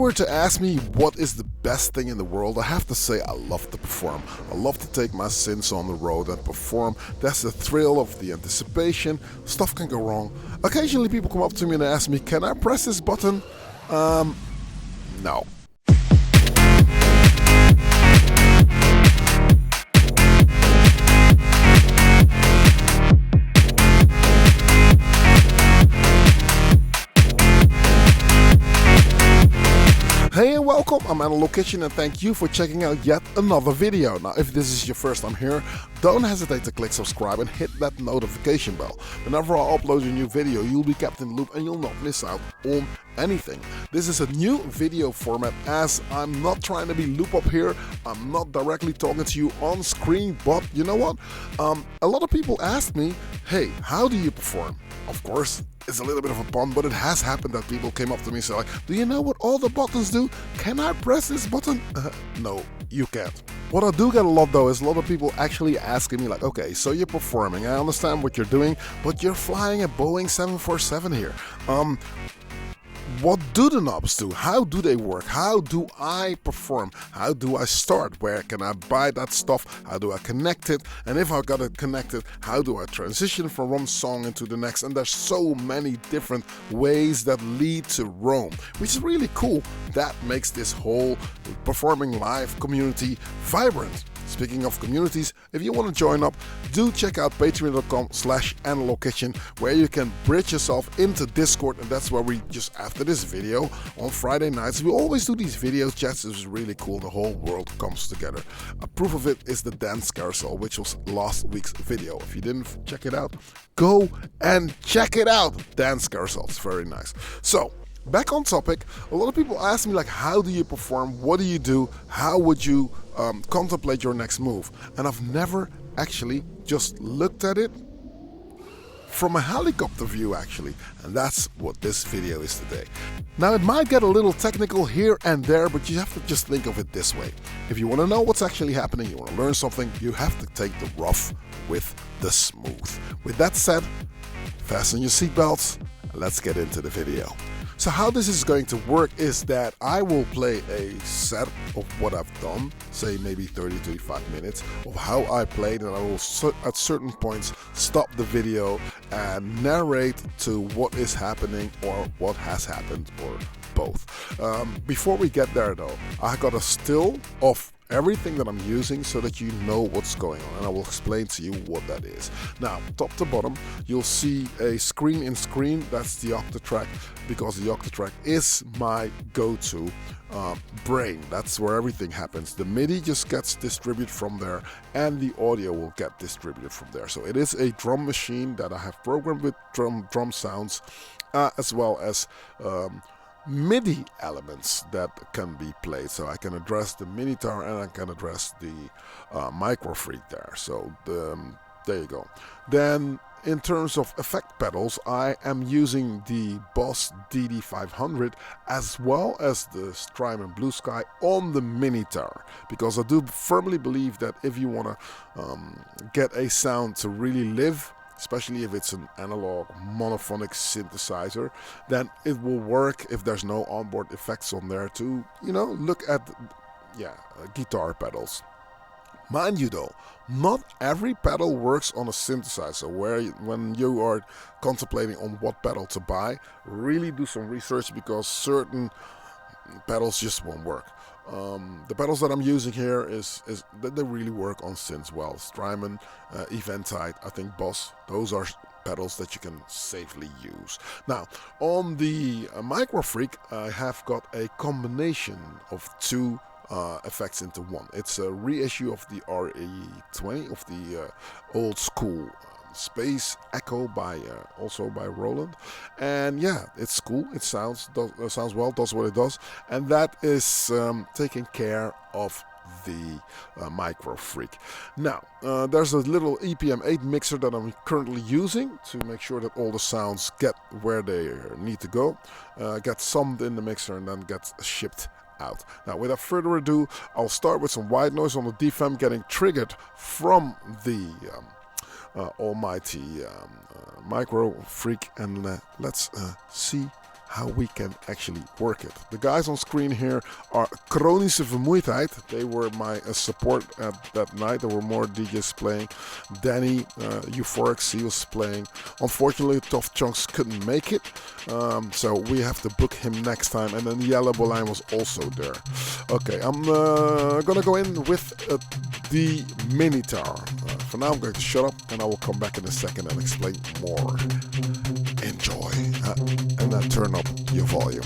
were to ask me what is the best thing in the world, I have to say I love to perform. I love to take my synths on the road and perform. That's the thrill of the anticipation. Stuff can go wrong. Occasionally people come up to me and ask me, can I press this button? No. Hey and welcome, I'm Analog Kitchen and thank you for checking out yet another video. Now if this is your first time here, don't hesitate to click subscribe and hit that notification bell. Whenever I upload a new video, you'll be kept in the loop and you'll not miss out on anything. This is a new video format as I'm not trying to be loop up here. I'm not directly talking to you on screen, but you know what? A lot of people ask me, hey, how do you perform? Of course, it's a little bit of a pun, but it has happened that people came up to me and said, like, do you know what all the buttons do? Can I press this button? No, you can't. What I do get a lot though is a lot of people actually asking me like, okay, so you're performing, I understand what you're doing, but you're flying a Boeing 747 here. What do the knobs do? How do they work? How do I perform? How do I start? Where can I buy that stuff? How do I connect it? And if I got it connected, how do I transition from one song into the next? And there's so many different ways that lead to Rome, which is really cool. That makes this whole performing live community vibrant. Speaking of communities, if you want to join up, do check out patreon.com/analogkitchen, where you can bridge yourself into Discord, and that's where we just after this video on Friday nights, we always do these video chats. It's really cool. The whole world comes together. A proof of it is the dance carousel, which was last week's video. If you didn't check it out, go and check it out. Dance carousel, it's very nice. So, back on topic, a lot of people ask me like, how do you perform? What do you do? How would you contemplate your next move? And I've never actually just looked at it from a helicopter view actually, and that's what this video is today. Now it might get a little technical here and there, but you have to just think of it this way. If you want to know what's actually happening, you want to learn something, you have to take the rough with the smooth. With that said, fasten your seatbelts and let's get into the video. So how this is going to work is that I will play a set of what I've done, say maybe 30-35 minutes of how I played, and I will at certain points stop the video and narrate to what is happening or what has happened or both. Before we get there though, I got a still of everything that I'm using so that you know what's going on, and I will explain to you what that is. Now, top to bottom, you'll see a screen in screen. That's the Octatrack, because the Octatrack is my go-to brain. That's where everything happens. The MIDI just gets distributed from there, and the audio will get distributed from there. So it is a drum machine that I have programmed with drum sounds, as well as MIDI elements that can be played. So I can address the Minitar and I can address the Micro Freak there. So there you go. Then in terms of effect pedals, I am using the Boss DD500 as well as the Strymon Blue Sky on the Minitar, because I do firmly believe that if you want to get a sound to really live, especially if it's an analog monophonic synthesizer, then it will work if there's no onboard effects on there to, you know, look at, guitar pedals. Mind you though, not every pedal works on a synthesizer. When you are contemplating on what pedal to buy, really do some research, because certain pedals just won't work. The pedals that I'm using here is that they really work on synths well. Strymon, Eventide, I think Boss, those are pedals that you can safely use. Now, on the Micro Freak, I have got a combination of two effects into one. It's a reissue of the RE20 of the old school Space Echo by also by Roland, and yeah, it's cool. It sounds well, does what it does, and that is taking care of the Micro Freak. Now, there's a little EPM8 mixer that I'm currently using to make sure that all the sounds get where they need to go, get summed in the mixer, and then get shipped out. Now, without further ado, I'll start with some white noise on the DFAM getting triggered from the almighty Micro Freak, and let's see how we can actually work it. The guys on screen here are Chronische Vermoeidheid. They were my support at that night. There were more DJs playing. Danny, Euphorics, he was playing. Unfortunately, Tough Chunks couldn't make it, so we have to book him next time. And then Yellow Bolijn was also there. Okay, I'm gonna go in with the Minitar. For now, I'm going to shut up, and I will come back in a second and explain more. Enjoy, and then turn up your volume.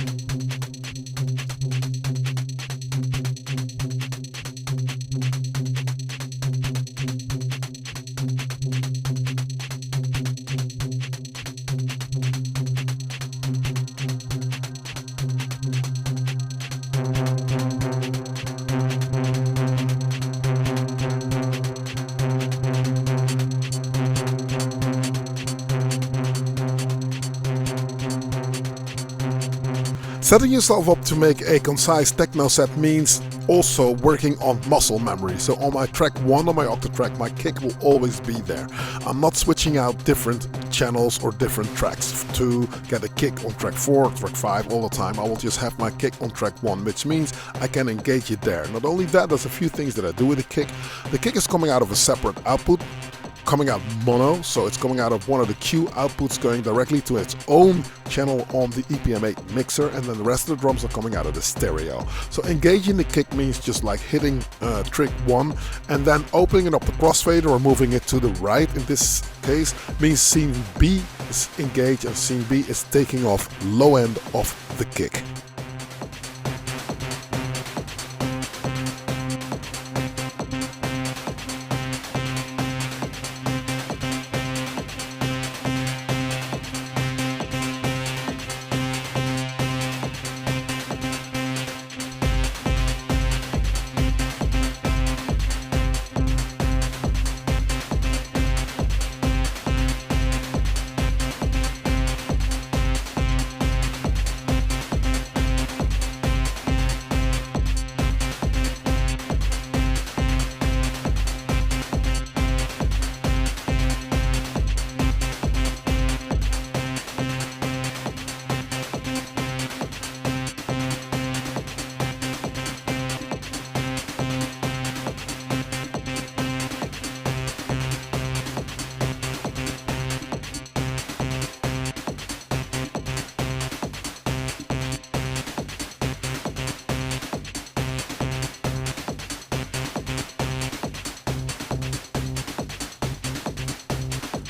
Setting yourself up to make a concise techno set means also working on muscle memory. So on my track 1 on my Octatrack, my kick will always be there. I'm not switching out different channels or different tracks to get a kick on track 4, track 5 all the time. I will just have my kick on track 1, which means I can engage it there. Not only that, there's a few things that I do with the kick. The kick is coming out of a separate output, coming out mono, so it's coming out of one of the Q outputs going directly to its own channel on the EPM8 mixer, and then the rest of the drums are coming out of the stereo. So engaging the kick means just like hitting trick 1 and then opening it up the crossfader or moving it to the right. In this case means scene B is engaged and scene B is taking off low end of the kick.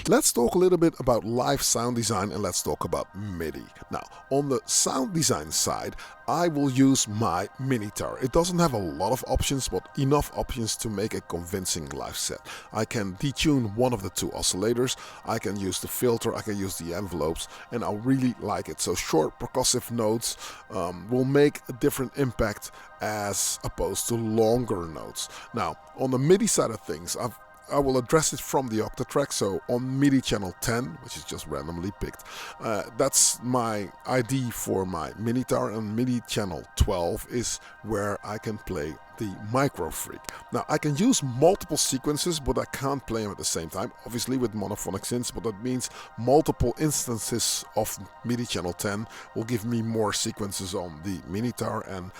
Let's talk a little bit about live sound design and let's talk about MIDI. Now, on the sound design side, I will use my Minitar. It doesn't have a lot of options, but enough options to make a convincing live set. I can detune one of the 2 oscillators, I can use the filter, I can use the envelopes, and I really like it. So short percussive notes will make a different impact as opposed to longer notes. Now, on the MIDI side of things, I will address it from the Octatrack, so on MIDI channel 10, which is just randomly picked, that's my ID for my Minitar, and MIDI channel 12 is where I can play the Micro Freak. Now, I can use multiple sequences, but I can't play them at the same time, obviously with monophonic synths, but that means multiple instances of MIDI channel 10 will give me more sequences on the Minitar, and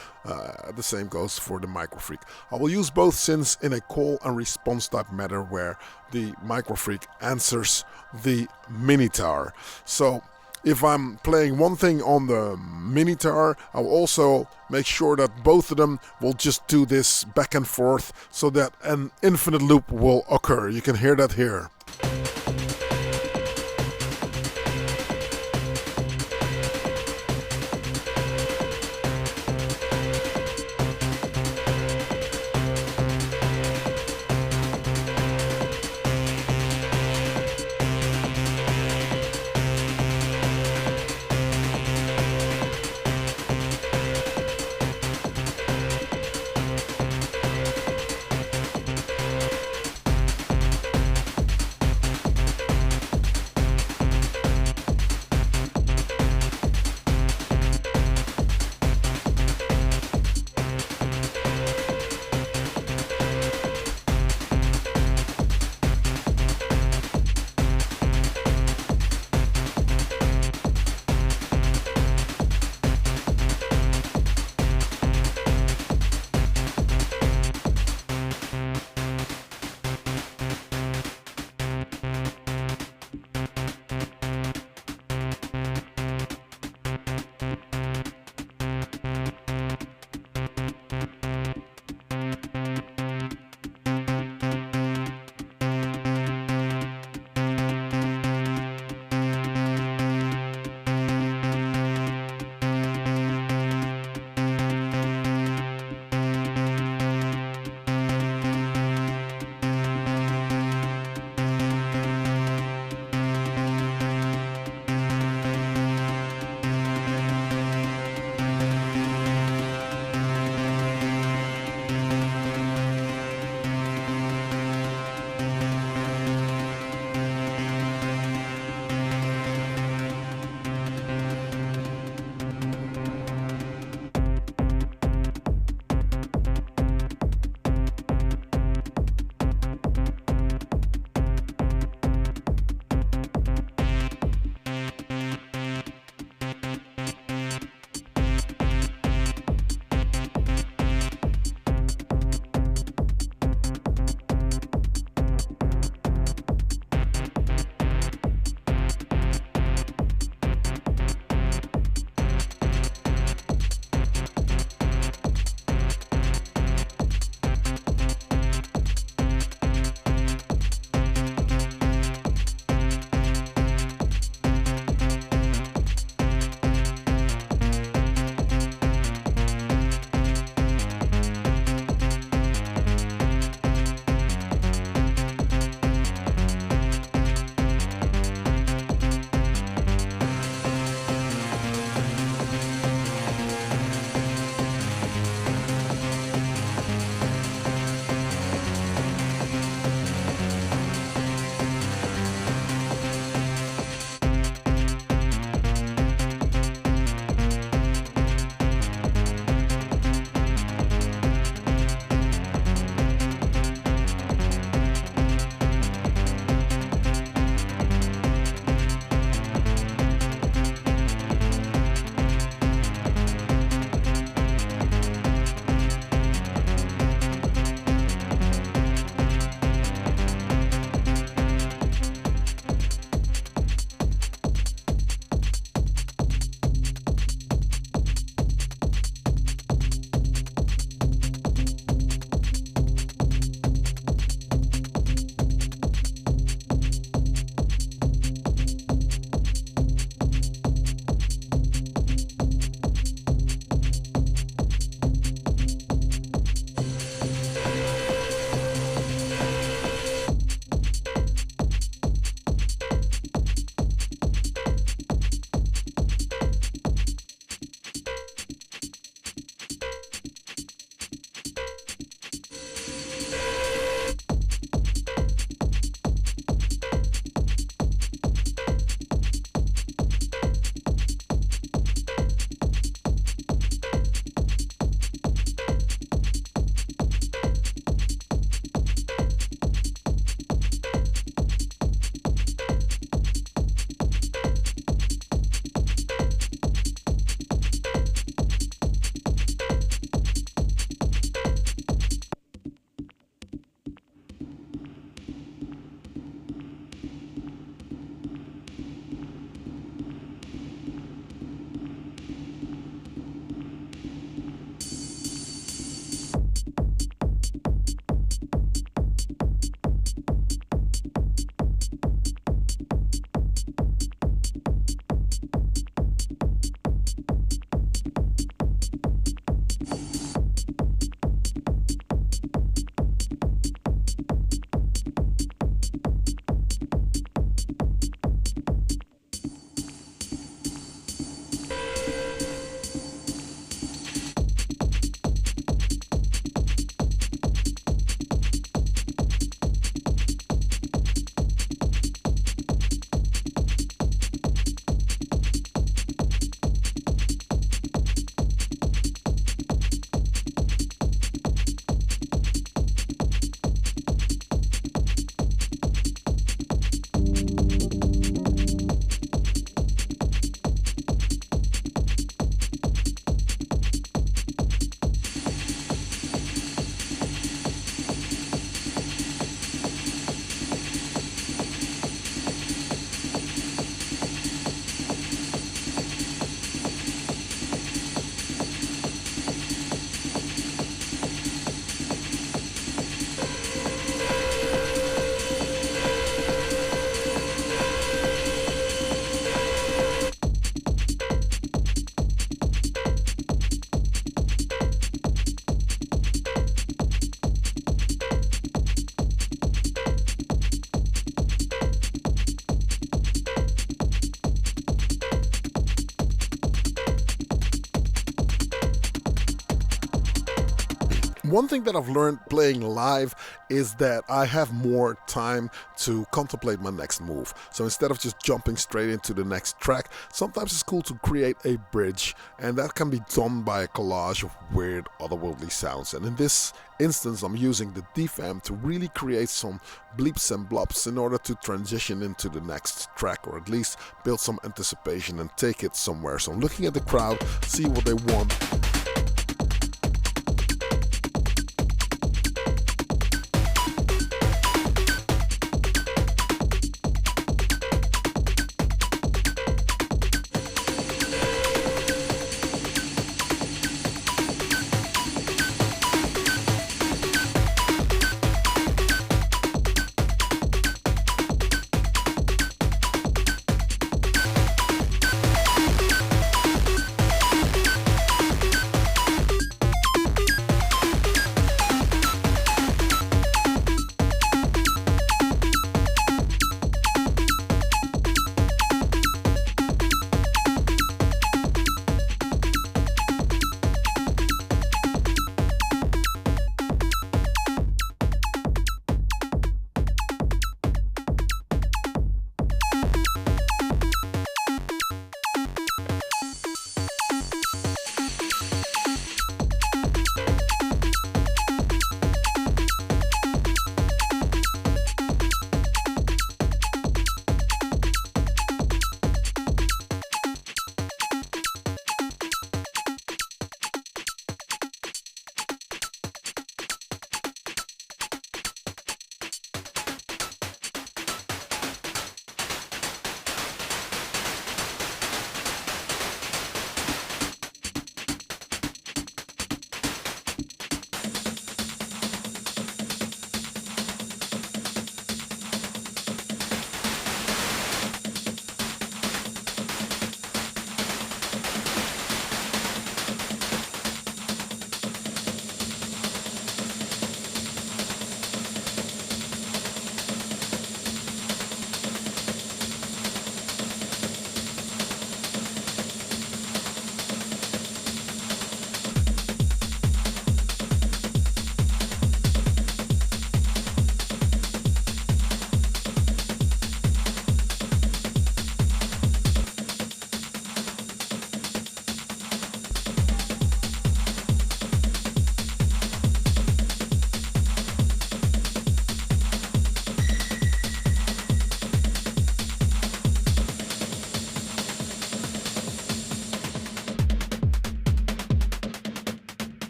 the same goes for the Micro Freak. I will use both synths in a call and response type manner where the Micro Freak answers the Minitar. So if I'm playing one thing on the Minitar, I'll also make sure that both of them will just do this back and forth so that an infinite loop will occur. You can hear that here. one thing that I've learned playing live is that I have more time to contemplate my next move. So instead of just jumping straight into the next track, sometimes it's cool to create a bridge, and that can be done by a collage of weird otherworldly sounds. And in this instance, I'm using the DFAM to really create some bleeps and blops in order to transition into the next track, or at least build some anticipation and take it somewhere. So I'm looking at the crowd, see what they want.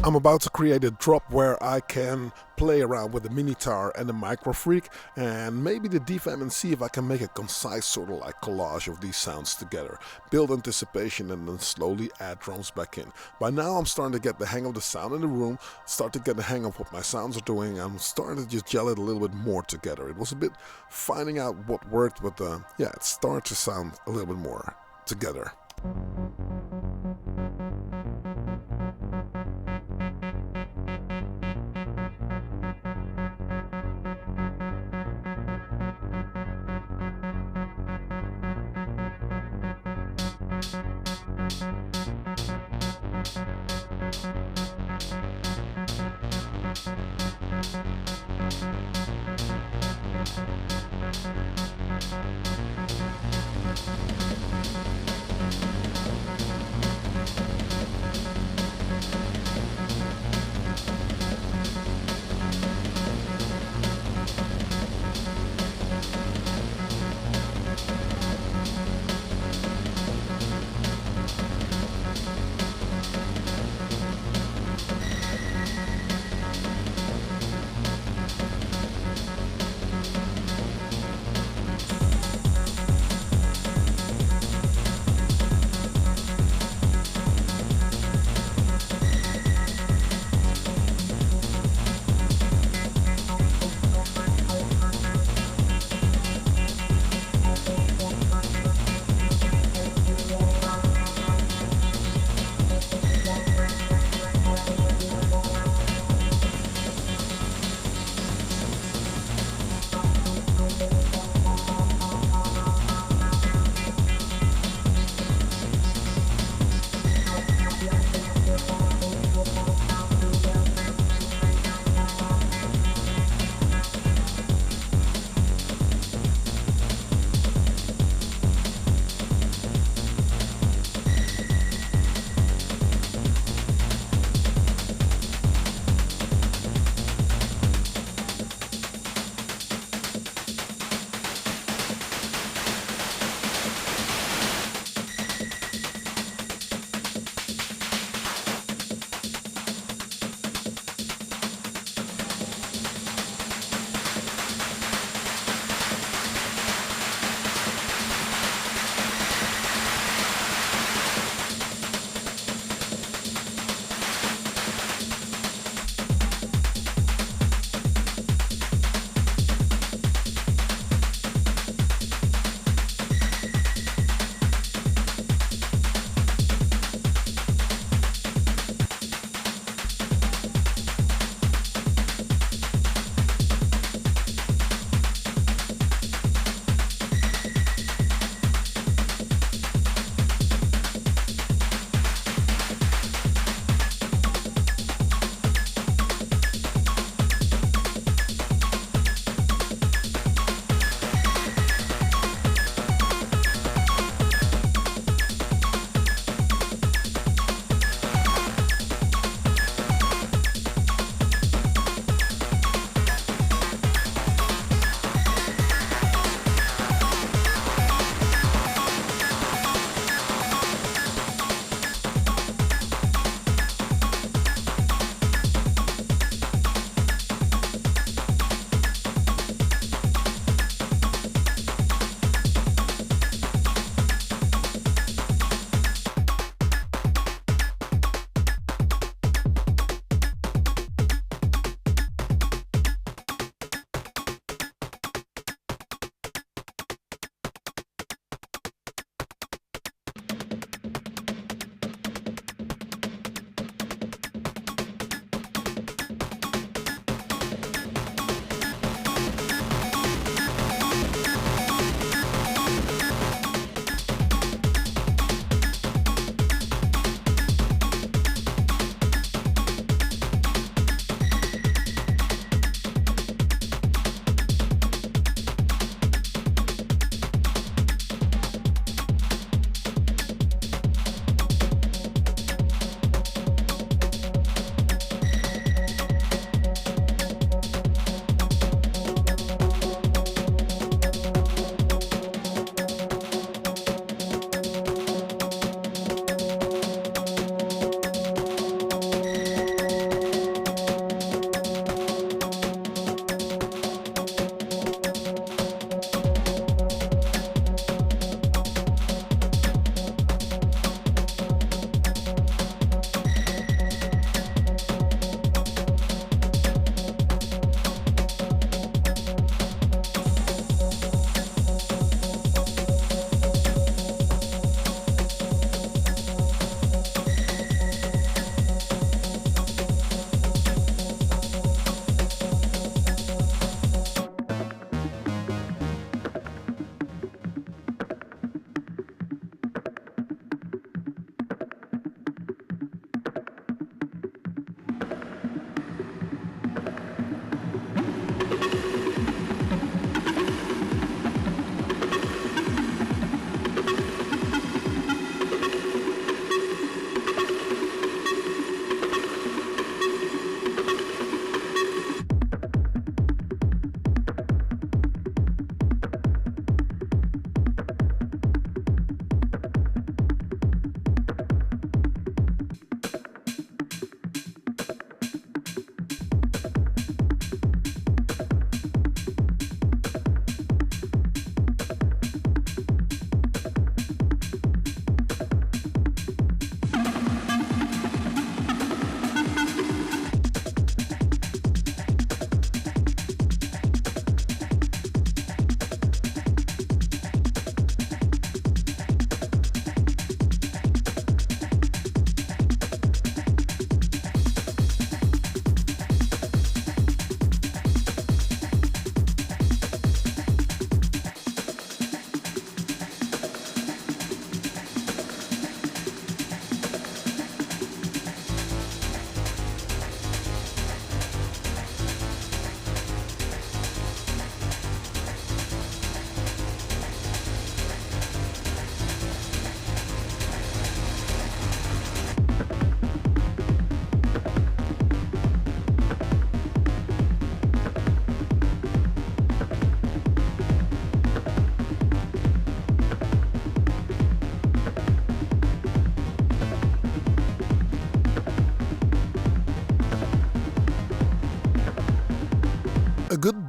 I'm about to create a drop where I can play around with the minitar and the microfreak and maybe the DFAM and see if I can make a concise sort of like collage of these sounds together. Build anticipation and then slowly add drums back in. By now I'm starting to get the hang of the sound in the room, start to get the hang of what my sounds are doing. I'm starting to just gel it a little bit more together. It was a bit finding out what worked, but yeah, it started to sound a little bit more together.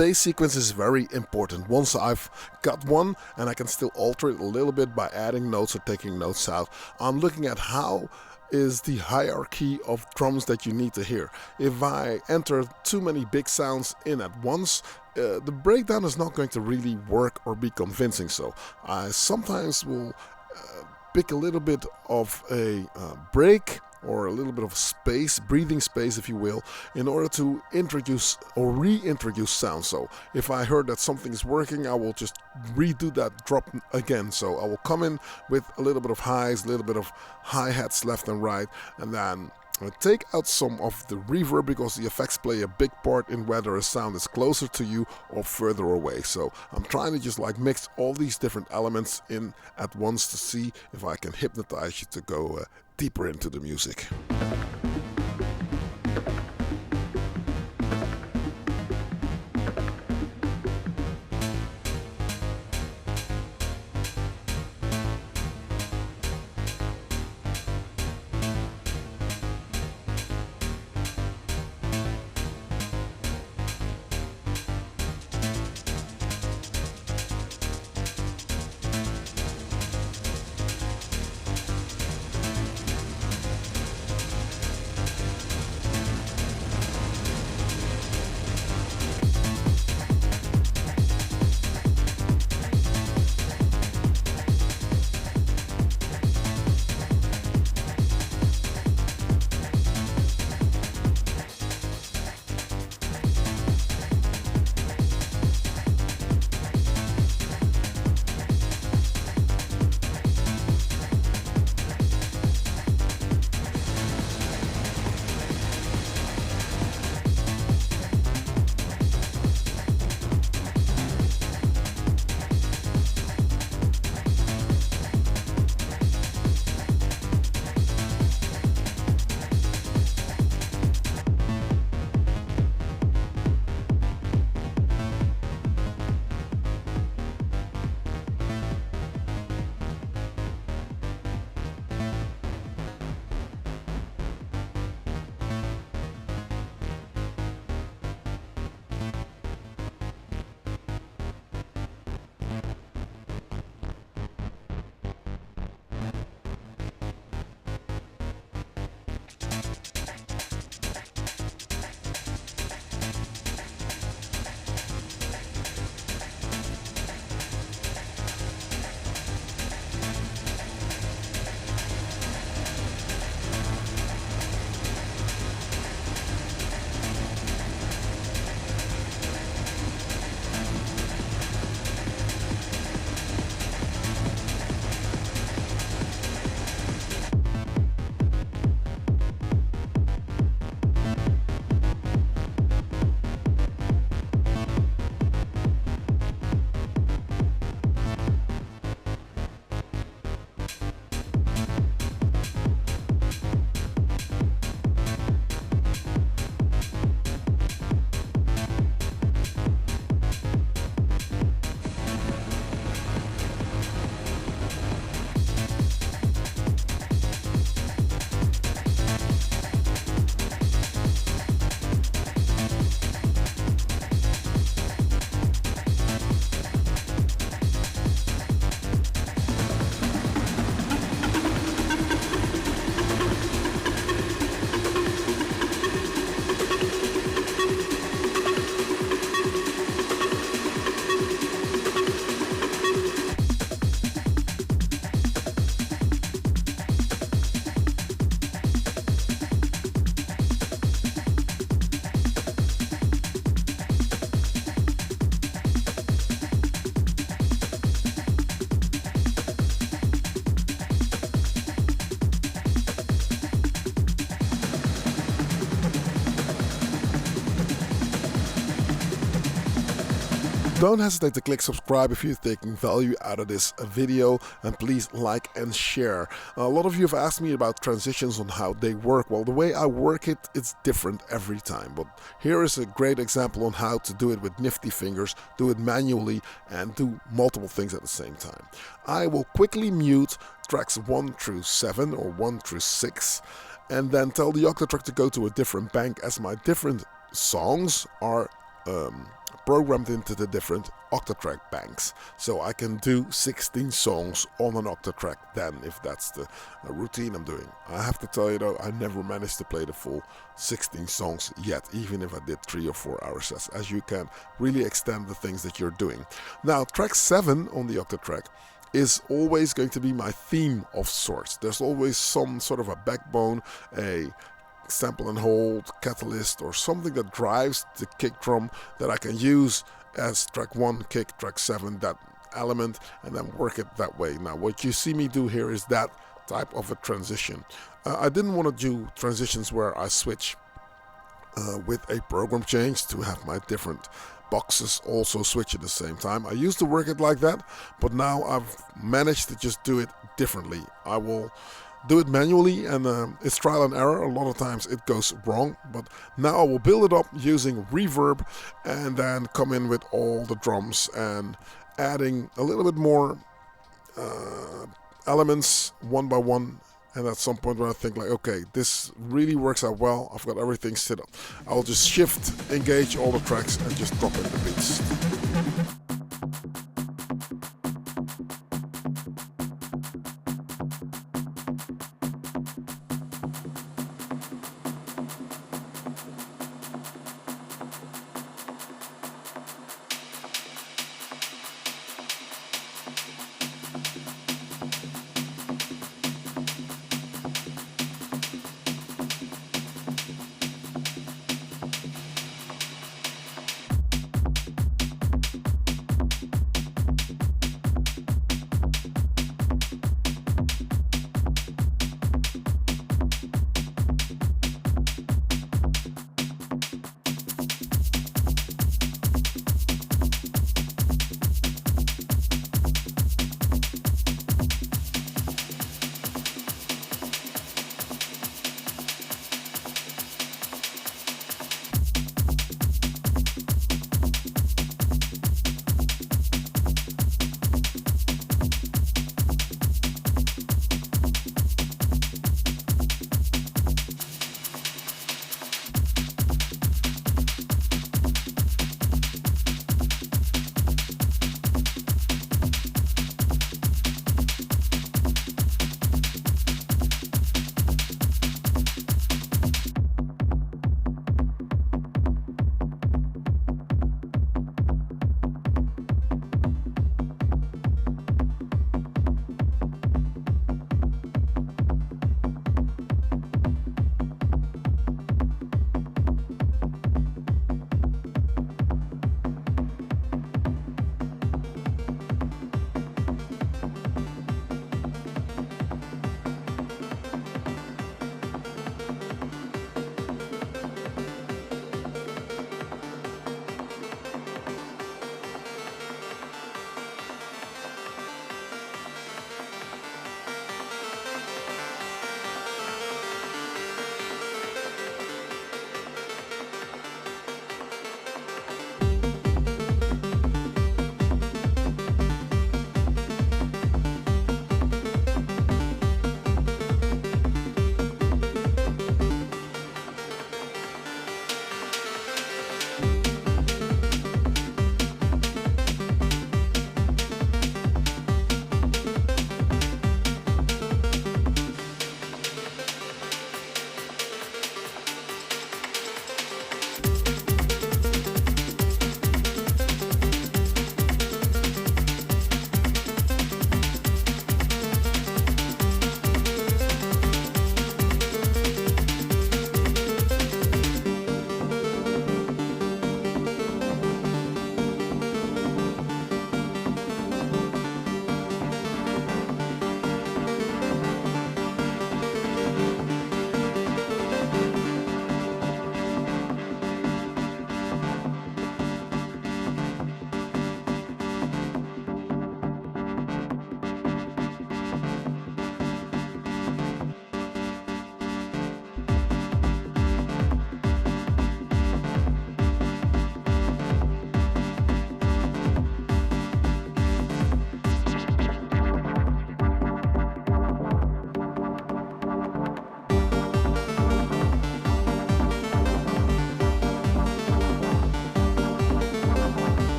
bass sequence is very important. Once I've got one and I can still alter it a little bit by adding notes or taking notes out, I'm looking at how is the hierarchy of drums that you need to hear. If I enter too many big sounds in at once, the breakdown is not going to really work or be convincing. So I sometimes will pick a little bit of a break or a little bit of space, breathing space if you will, in order to introduce or reintroduce sound. So if I heard that something is working, I will just redo that drop again. So I will come in with a little bit of highs, a little bit of hi-hats left and right, and then take out some of the reverb, because the effects play a big part in whether a sound is closer to you or further away. So I'm trying to just like mix all these different elements in at once to see if I can hypnotize you to go deeper into the music. Don't hesitate to click subscribe if you're taking value out of this video, and please like and share. A lot of you have asked me about transitions on how they work. Well, the way I work it, it's different every time, but here is a great example on how to do it with nifty fingers, do it manually, and do multiple things at the same time. I will quickly mute tracks 1 through 7 or 1 through 6, and then tell the octatrack to go to a different bank, as my different songs are programmed into the different octatrack banks. So I can do 16 songs on an octatrack then, if that's the routine I'm doing. I have to tell you though, I never managed to play the full 16 songs yet, even if I did 3 or 4 hour sets, as you can really extend the things that you're doing. Now, track 7 on the octatrack is always going to be my theme of sorts. There's always some sort of a backbone, a sample and hold, catalyst, or something that drives the kick drum that I can use as track 1 kick, track 7 that element, and then work it that way. Now what you see me do here is that type of a transition. I didn't want to do transitions where I switch with a program change to have my different boxes also switch at the same time. I used to work it like that, but now I've managed to just do it differently. I will do it manually, and it's trial and error. A lot of times it goes wrong, but now I will build it up using reverb and then come in with all the drums and adding a little bit more elements one by one. And at some point when I think like, okay, this really works out well, I've got everything set up, I'll just shift, engage all the tracks and just drop in the beats.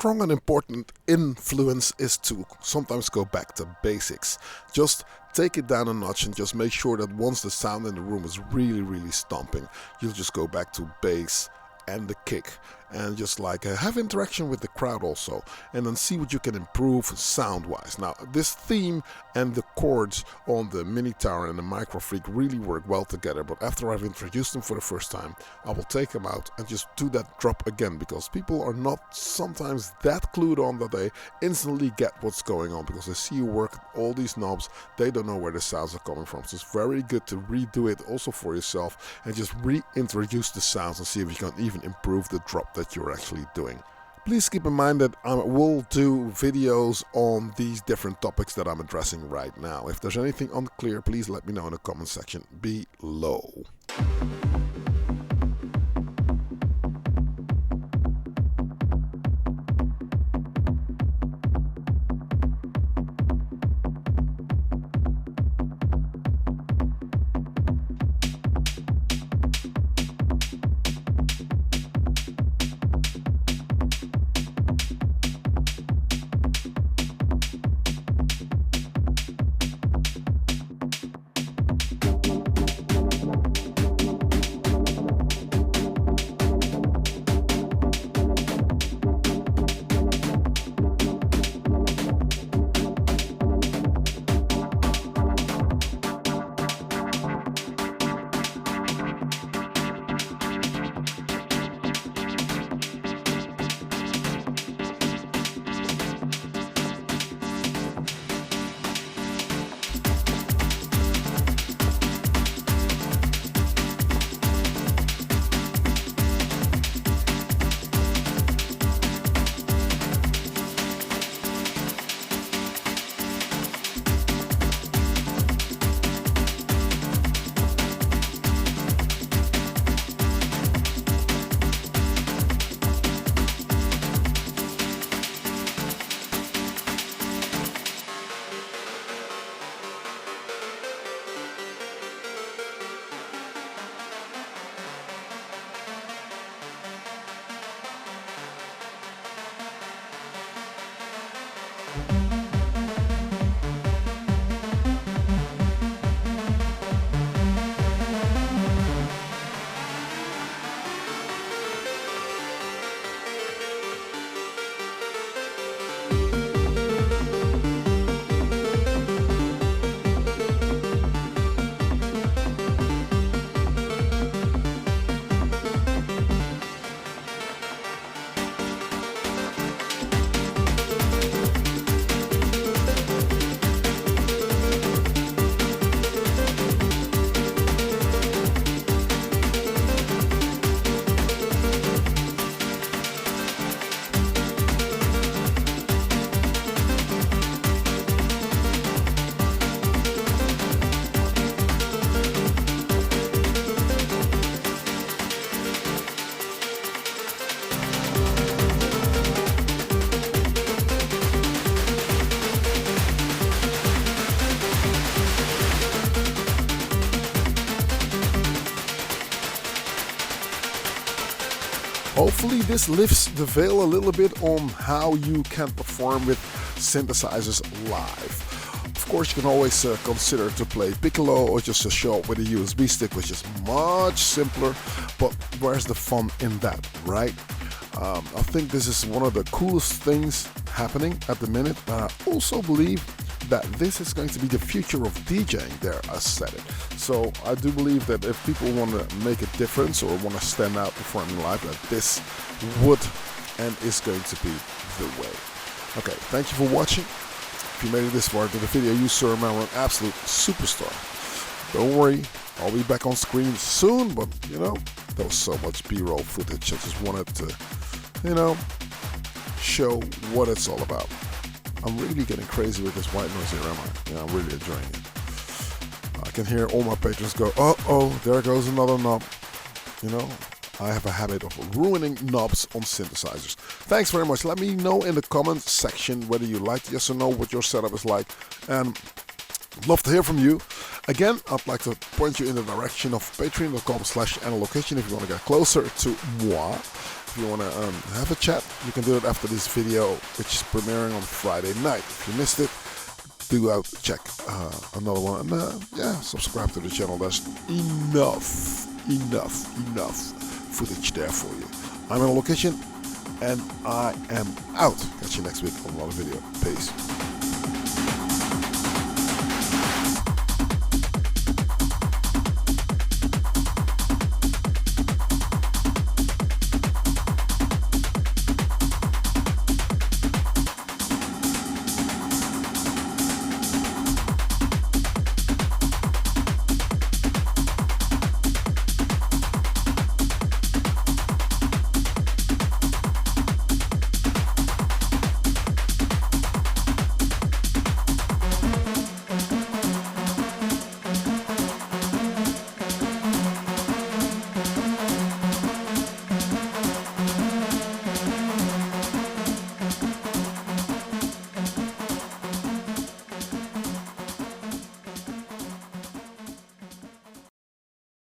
strong and important influence is to sometimes go back to basics. Just take it down a notch and just make sure that once the sound in the room is really stomping, you'll just go back to bass and the kick and just like have interaction with the crowd also, and then see what you can improve sound wise. Now this theme and the chords on the mini tower and the micro freak really work well together, but after I've introduced them for the first time, I will take them out and just do that drop again, because people are not sometimes that clued on that they instantly get what's going on, because they see you work all these knobs, they don't know where the sounds are coming from. So it's very good to redo it also for yourself and just reintroduce the sounds and see if you can even improve the drop that you're actually doing. Please keep in mind that I will do videos on these different topics that I'm addressing right now. If there's anything unclear, please let me know in the comment section below. Hopefully this lifts the veil a little bit on how you can perform with synthesizers live. Of course, you can always consider to play piccolo or just to show up with a USB stick, which is much simpler, but where's the fun in that, right? I think this is one of the coolest things happening at the minute, and I also believe that this is going to be the future of DJing, there I said it. So I do believe that if people want to make a difference or want to stand out performing live, that this would and is going to be the way. Okay, thank you for watching. If you made it this far into the video, you sir are an absolute superstar. Don't worry, I'll be back on screen soon, but you know, there was so much B-roll footage, I just wanted to, you know, show what it's all about. I'm really getting crazy with this white noise here, am I? Yeah, I'm really enjoying it. I can hear all my patrons go, uh-oh, there goes another knob. You know, I have a habit of ruining knobs on synthesizers. Thanks very much. Let me know in the comments section whether you like yes or no, what your setup is like. And love to hear from you. Again, I'd like to point you in the direction of patreon.com/analocation if you want to get closer to moi. if you want to have a chat, you can do it after this video, which is premiering on Friday night. If you missed it, do out check another one, and yeah, subscribe to the channel. There's enough footage there for you. I'm in a location, and I am out. Catch you next week on another video. Peace.